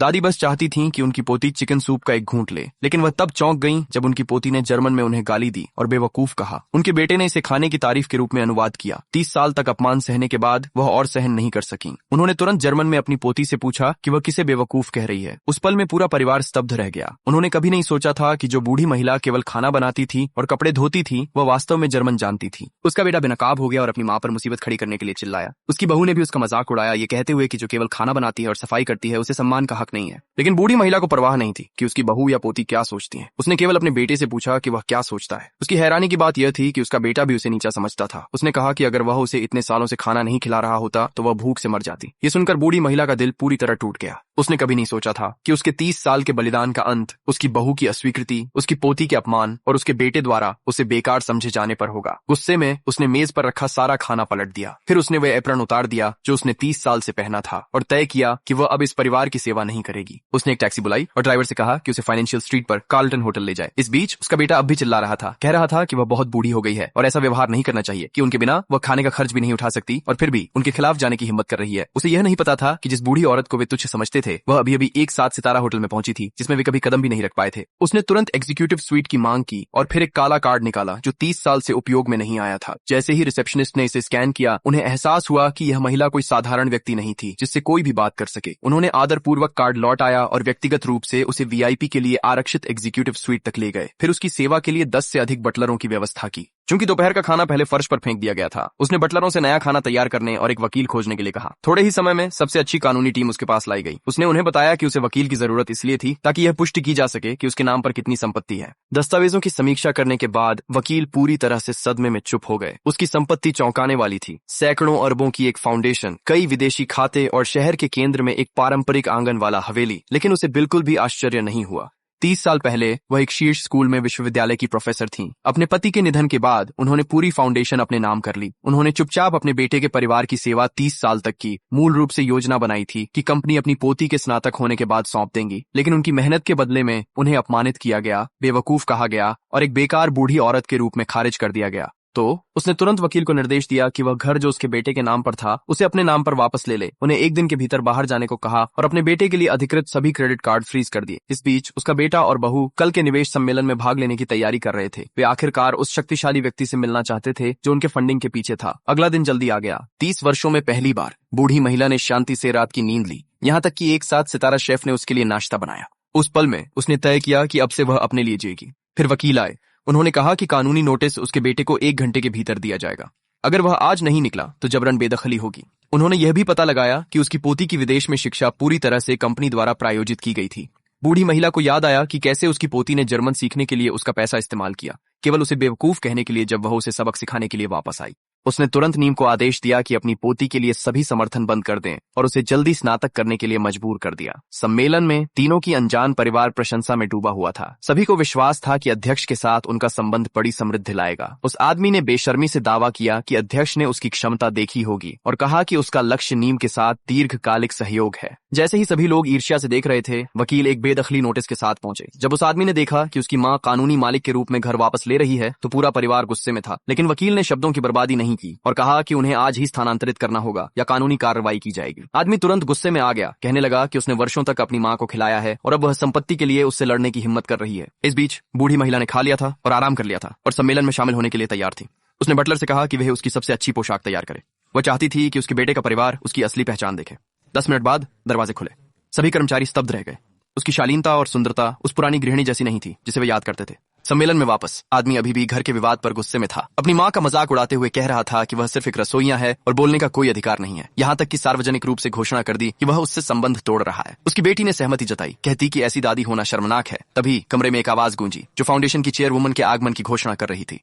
दादी बस चाहती थीं कि उनकी पोती चिकन सूप का एक घूंट ले, लेकिन वह तब चौंक गईं जब उनकी पोती ने जर्मन में उन्हें गाली दी और बेवकूफ कहा। उनके बेटे ने इसे खाने की तारीफ के रूप में अनुवाद किया। 30 साल तक अपमान सहने के बाद वह और सहन नहीं कर सकीं। उन्होंने तुरंत जर्मन में अपनी पोती से पूछा कि वह किसे बेवकूफ कह रही है। उस पल में पूरा परिवार स्तब्ध रह गया। उन्होंने कभी नहीं सोचा था कि जो बूढ़ी महिला केवल खाना बनाती थी और कपड़े धोती थी, वह वास्तव में जर्मन जानती थी। उसका बेटा बेनकाब हो गया और अपनी माँ पर मुसीबत खड़ी करने के लिए चिल्लाया। उसकी बहू ने भी उसका मजाक उड़ाया, ये कहते हुए कि जो केवल खाना बनाती है और सफाई करती है उसे सम्मान का हक नहीं है। लेकिन बूढ़ी महिला को परवाह नहीं थी कि उसकी बहू या पोती क्या सोचती है। उसने केवल अपने बेटे से पूछा कि वह क्या सोचता है। उसकी हैरानी की बात यह थी कि उसका बेटा भी उसे नीचा समझता था। उसने कहा कि अगर वह उसे इतने सालों से खाना नहीं खिला रहा होता तो वह भूख से मर जाती। ये सुनकर बूढ़ी महिला का दिल पूरी तरह टूट गया। उसने कभी नहीं सोचा था कि उसके 30 साल के बलिदान का अंत उसकी बहू की अस्वीकृति, उसकी पोती के अपमान और उसके बेटे द्वारा उसे बेकार समझे जाने पर होगा। गुस्से में उसने मेज पर रखा सारा खाना पलट दिया। फिर उसने वह एप्रन उतार दिया जो उसने 30 साल से पहना था और तय किया कि वह अब इस परिवार की सेवा नहीं करेगी। उसने एक टैक्सी बुलाई और ड्राइवर से कहा कि उसे फाइनेंशियल स्ट्रीट पर कार्लटन होटल ले जाए। इस बीच उसका बेटा अब भी चिल्ला रहा था, कह रहा था कि वह बहुत बूढ़ी हो गई है और ऐसा व्यवहार नहीं करना चाहिए, कि उनके बिना वह खाने का खर्च भी नहीं उठा सकती और फिर भी उनके खिलाफ जाने की हिम्मत कर रही है। उसे यह नहीं पता था कि जिस बूढ़ी औरत को वे तुच्छ समझते थे वह अभी अभी एक 7 सितारा होटल में पहुंची थी जिसमें वे कभी कदम भी नहीं रख पाए थे। उसने तुरंत एग्जीक्यूटिव स्वीट की मांग की और फिर एक काला कार्ड निकाला जो 30 साल से उपयोग में नहीं आया था। जैसे ही रिसेप्शनिस्ट ने इसे स्कैन किया, उन्हें एहसास हुआ कि यह महिला कोई साधारण व्यक्ति नहीं थी जिससे कोई भी बात कर सके। उन्होंने आदरपूर्वक कार्ड लौट आया और व्यक्तिगत रूप से उसे वीआईपी के लिए आरक्षित एग्जीक्यूटिव स्वीट तक ले गए। फिर उसकी सेवा के लिए 10 से अधिक बटलरों की व्यवस्था की। चूंकि दोपहर का खाना पहले फर्श पर फेंक दिया गया था, उसने बटलरों से नया खाना तैयार करने और एक वकील खोजने के लिए कहा। थोड़े ही समय में सबसे अच्छी कानूनी टीम उसके पास लाई गई। उसने उन्हें बताया कि उसे वकील की जरूरत इसलिए थी ताकि यह पुष्टि की जा सके कि उसके नाम पर कितनी संपत्ति है। दस्तावेजों की समीक्षा करने के बाद वकील पूरी तरह से सदमे में चुप हो गए। उसकी संपत्ति चौंकाने वाली थी। सैकड़ों अरबों की एक फाउंडेशन, कई विदेशी खाते और शहर के केंद्र में एक पारंपरिक आंगन वाला हवेली। लेकिन उसे बिल्कुल भी आश्चर्य नहीं हुआ। 30 साल पहले वह एक शीर्ष स्कूल में विश्वविद्यालय की प्रोफेसर थीं। अपने पति के निधन के बाद उन्होंने पूरी फाउंडेशन अपने नाम कर ली। उन्होंने चुपचाप अपने बेटे के परिवार की सेवा 30 साल तक की। मूल रूप से योजना बनाई थी कि कंपनी अपनी पोती के स्नातक होने के बाद सौंप देंगी, लेकिन उनकी मेहनत के बदले में उन्हें अपमानित किया गया, बेवकूफ कहा गया और एक बेकार बूढ़ी औरत के रूप में खारिज कर दिया गया। तो उसने तुरंत वकील को निर्देश दिया कि वह घर जो उसके बेटे के नाम पर था उसे अपने नाम पर वापस ले ले। उन्हें एक दिन के भीतर बाहर जाने को कहा और अपने बेटे के लिए अधिकृत सभी क्रेडिट कार्ड फ्रीज कर दिए। इस बीच उसका बेटा और बहू कल के निवेश सम्मेलन में भाग लेने की तैयारी कर रहे थे। वे आखिरकार उस शक्तिशाली व्यक्ति से मिलना चाहते थे जो उनके फंडिंग के पीछे था। अगला दिन जल्दी आ गया। 30 वर्षों में पहली बार बूढ़ी महिला ने शांति से रात की नींद ली, यहाँ तक कि एक 7 सितारा शेफ ने उसके लिए नाश्ता बनाया। उस पल में उसने तय किया कि अब से वह अपने लिए जिएगी। फिर वकील आए। उन्होंने कहा कि कानूनी नोटिस उसके बेटे को 1 घंटे के भीतर दिया जाएगा। अगर वह आज नहीं निकला तो जबरन बेदखली होगी। उन्होंने यह भी पता लगाया कि उसकी पोती की विदेश में शिक्षा पूरी तरह से कंपनी द्वारा प्रायोजित की गई थी। बूढ़ी महिला को याद आया कि कैसे उसकी पोती ने जर्मन सीखने के लिए उसका पैसा इस्तेमाल किया, केवल उसे बेवकूफ कहने के लिए जब वह उसे सबक सिखाने के लिए वापस आई। उसने तुरंत नीम को आदेश दिया कि अपनी पोती के लिए सभी समर्थन बंद कर दें और उसे जल्दी स्नातक करने के लिए मजबूर कर दिया। सम्मेलन में तीनों की अनजान परिवार प्रशंसा में डूबा हुआ था। सभी को विश्वास था कि अध्यक्ष के साथ उनका संबंध बड़ी समृद्धि लाएगा। उस आदमी ने बेशर्मी से दावा किया कि अध्यक्ष ने उसकी क्षमता देखी होगी और कहा कि उसका लक्ष्य नीम के साथ दीर्घकालिक सहयोग है। जैसे ही सभी लोग ईर्ष्या से देख रहे थे, वकील एक बेदखली नोटिस के साथ पहुंचे। जब उस आदमी ने देखा कि उसकी मां कानूनी मालिक के रूप में घर वापस ले रही है तो पूरा परिवार गुस्से में था। लेकिन वकील ने शब्दों की बर्बादी नहीं की और कहा कि उन्हें आज ही स्थानांतरित करना होगा या कानूनी कार्रवाई की जाएगी। आदमी तुरंत गुस्से में आ गया, कहने लगा कि उसने वर्षों तक अपनी मां को खिलाया है और अब वह संपत्ति के लिए उससे लड़ने की हिम्मत कर रही है। इस बीच बूढ़ी महिला ने खा लिया था और आराम कर लिया था और सम्मेलन में शामिल होने के लिए तैयार थी। उसने बटलर से कहा कि वह उसकी सबसे अच्छी पोशाक तैयार करे। वह चाहती थी कि उसके बेटे का परिवार उसकी असली पहचान देखे। 10 मिनट बाद दरवाजे खुले। सभी कर्मचारी स्तब्ध रह गए। उसकी शालीनता और सुंदरता उस पुरानी गृहिणी जैसी नहीं थी जिसे वे याद करते थे। सम्मेलन में वापस आदमी अभी भी घर के विवाद पर गुस्से में था। अपनी मां का मजाक उड़ाते हुए कह रहा था कि वह सिर्फ एक रसोइया है और बोलने का कोई अधिकार नहीं है। यहाँ तक कि सार्वजनिक रूप से घोषणा कर दी कि वह उससे संबंध तोड़ रहा है। उसकी बेटी ने सहमति जताई, कहती कि ऐसी दादी होना शर्मनाक है। तभी कमरे में एक आवाज गूंजी जो फाउंडेशन की चेयरवुमन के आगमन की घोषणा कर रही थी।